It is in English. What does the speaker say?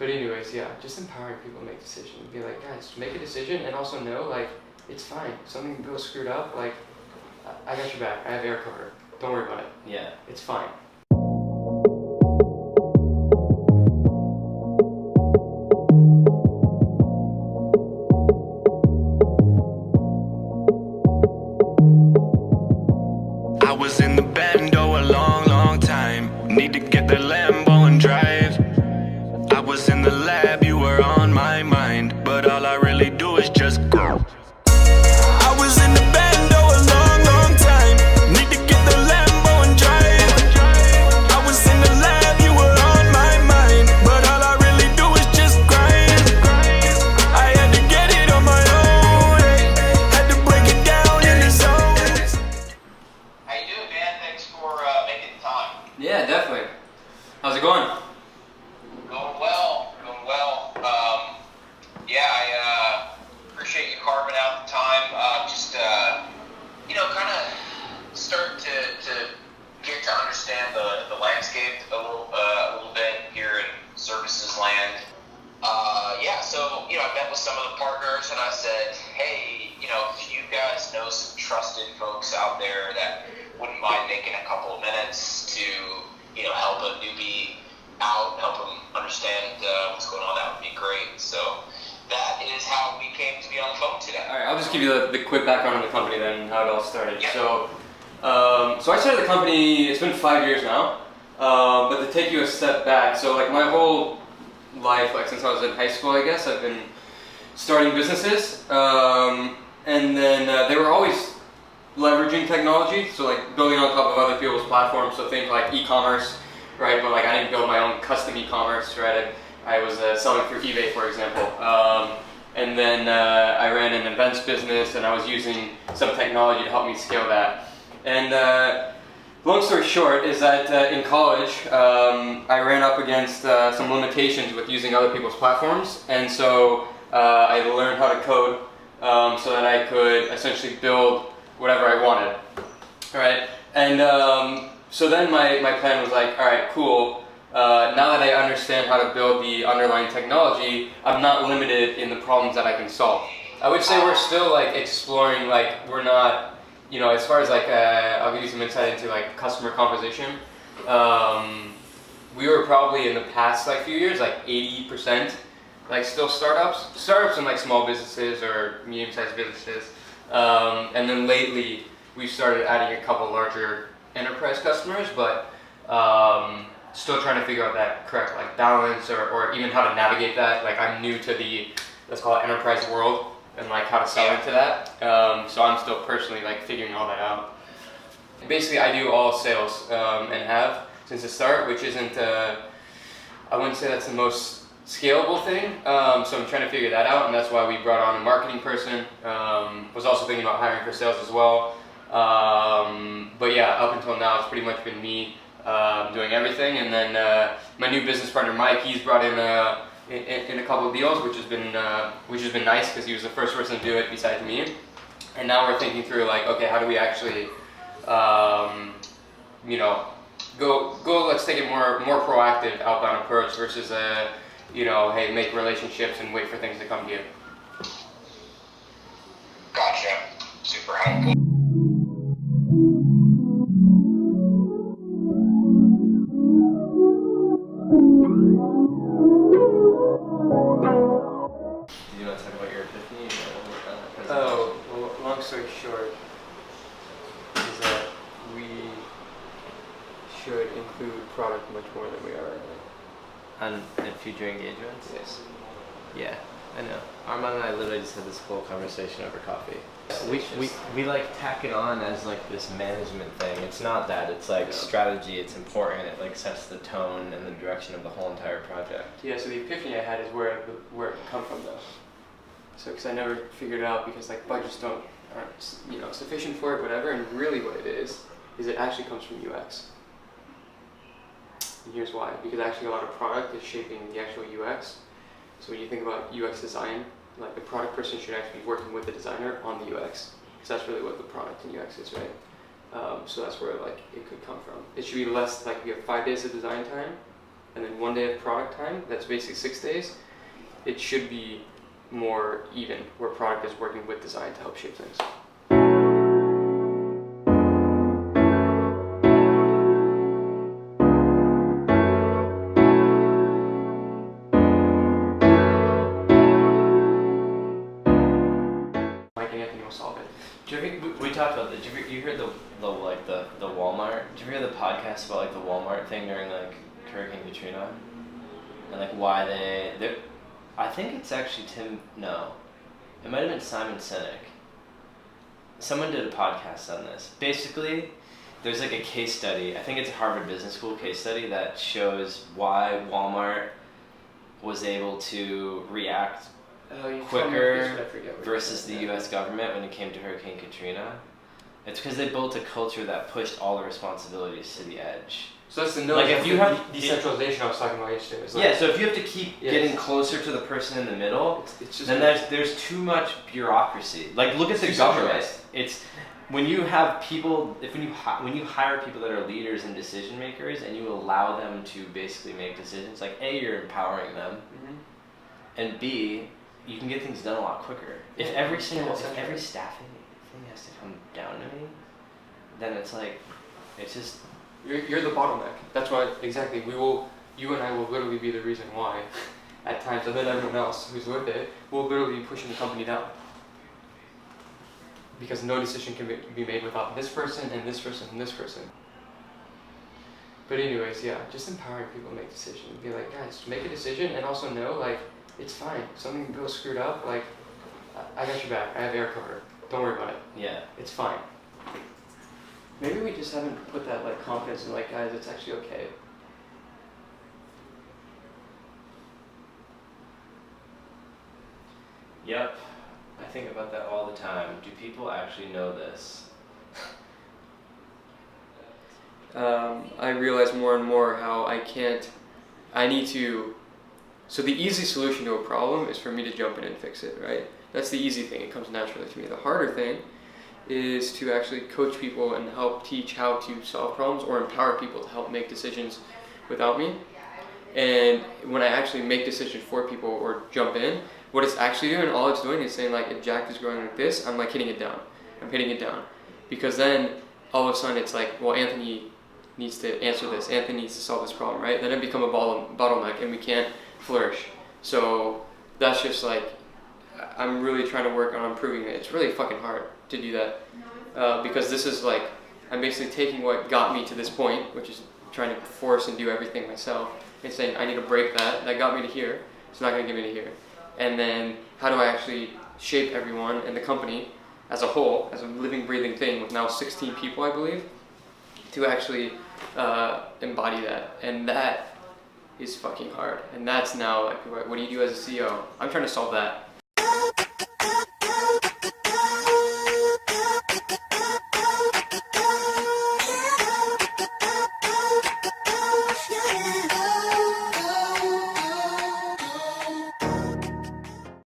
But anyways, yeah, just empowering people to make decisions. Be like, guys, make a decision, and also know, like, it's fine. If something goes screwed up, like, I got your back. I have air cover. Don't worry about it. Yeah. It's fine. I was in the bando a long, long time. Need to get the Lambo and drive. I was in the lab, you were on my mind, but all I really do is just go. I was in the bando a long, long time. Need to get the Lambo and drive. I was in the lab, you were on my mind, but all I really do is just grind. I had to get it on my own, had to break it down in the zone. How you doing, man? Thanks for making the time. Yeah, definitely. How's it going? Going well, going well. Yeah, I appreciate you carving out the time. Kind of start to get to understand the landscape a little bit here in services land. So I met with some of the partners and I said, hey, if you guys know some trusted folks out there that wouldn't mind making a couple of minutes to help a newbie out, help them understand what's going on, that would be great. So that is how we came to be on the phone today. All right, I'll just give you the quick background on the company then, and how it all started. Yeah. So I started the company, it's been 5 years now, but to take you a step back, so like my whole life, like since I was in high school, I guess, I've been starting businesses, and then they were always leveraging technology, so like building on top of other people's platforms, so think like e-commerce, right? But like I didn't build my own custom e-commerce, right? I was selling through eBay, for example. And then I ran an events business, and I was using some technology to help me scale that. And long story short is that in college, I ran up against some limitations with using other people's platforms. And so I learned how to code so that I could essentially build whatever I wanted, right? And so then my plan was like, all right, cool. Now that I understand how to build the underlying technology, I'm not limited in the problems that I can solve. I would say we're still like exploring, like we're not, as far as like, I'll give you some insight into like customer composition. We were probably in the past like few years, like 80%, like still startups and like small businesses or medium-sized businesses. And then lately we've started adding a couple larger enterprise customers, but still trying to figure out that correct like balance or even how to navigate that. Like I'm new to the, let's call it enterprise world and like how to sell into that. So I'm still personally like figuring all that out. Basically I do all sales and have since the start, which isn't, I wouldn't say that's the most scalable thing. So I'm trying to figure that out, and that's why we brought on a marketing person. Was also thinking about hiring for sales as well. But yeah, up until now it's pretty much been me doing everything, and then my new business partner Mike, he's brought in a couple of deals, which has been nice because he was the first person to do it besides me. And now we're thinking through like, okay, how do we actually, go. Let's take it more proactive outbound approach versus hey, make relationships and wait for things to come to you. Gotcha. Super helpful. Do you want to talk about your epiphany? Oh, well, long story short is that we should include product much more than we are right now. On future engagements? Yes. Yeah, I know. Armand and I literally just had this whole conversation over coffee. We like tack it on as like this management thing. It's not that. It's like strategy. It's important. It like sets the tone and the direction of the whole entire project. Yeah. So the epiphany I had is where it come from though. So because I never figured it out because like budgets aren't sufficient for it, whatever. And really what it is it actually comes from UX. And here's why. Because actually a lot of product is shaping the actual UX. So when you think about UX design, like the product person should actually be working with the designer on the UX, because that's really what the product in UX is, right? So that's where like it could come from. It should be less like we have 5 days of design time, and then 1 day of product time, that's basically 6 days, it should be more even, where product is working with design to help shape things. Mike and Anthony will solve it. We talked about this. You heard the Walmart? Did you hear the podcast about like the Walmart thing during like Hurricane Katrina, and like why they I think it's actually it might have been Simon Sinek. Someone did a podcast on this. Basically, there's like a case study. I think it's a Harvard Business School case study that shows why Walmart was able to react quicker versus the U.S. government when it came to Hurricane Katrina. It's because they built a culture that pushed all the responsibilities to the edge. So that's the like if you have decentralization I was talking about yesterday. Yeah, so if you have to keep getting closer to the person in the middle, it's just then there's too much bureaucracy. Like look at the government. It's when you have people, when you hire people that are leaders and decision makers, and you allow them to basically make decisions. Like A, you're empowering them, and B, you can get things done a lot quicker. If every staffing thing has to come down to me, then it's like, it's just. You're the bottleneck. That's why, exactly, you and I will literally be the reason why at times, and then everyone else who's with it will literally be pushing the company down. Because no decision can be made without this person and this person and this person. But anyways, yeah, just empowering people to make decisions. Be like, guys, make a decision, and also know, like, it's fine. If something goes screwed up, like, I got your back. I have air cover. Don't worry about it. Yeah. It's fine. Maybe we just haven't put that like confidence in like, guys, it's actually okay. Yep. I think about that all the time. Do people actually know this? I realize more and more how so the easy solution to a problem is for me to jump in and fix it, right? That's the easy thing, it comes naturally to me. The harder thing is to actually coach people and help teach how to solve problems or empower people to help make decisions without me. And when I actually make decisions for people or jump in, what it's actually doing, all it's doing is saying like, if Jakt is growing like this, I'm like hitting it down. I'm hitting it down. Because then all of a sudden it's like, well, Anthony needs to answer this. Anthony needs to solve this problem, right? Then it become a bottleneck and we can't flourish. So that's just like, I'm really trying to work on improving it. It's really fucking hard to do that because this is like, I'm basically taking what got me to this point, which is trying to force and do everything myself, and saying I need to break that got me to here, it's not going to get me to here. And then how do I actually shape everyone and the company as a whole, as a living, breathing thing with now 16 people, I believe, to actually embody that. And that is fucking hard. And that's now like, what do you do as a CEO? I'm trying to solve that.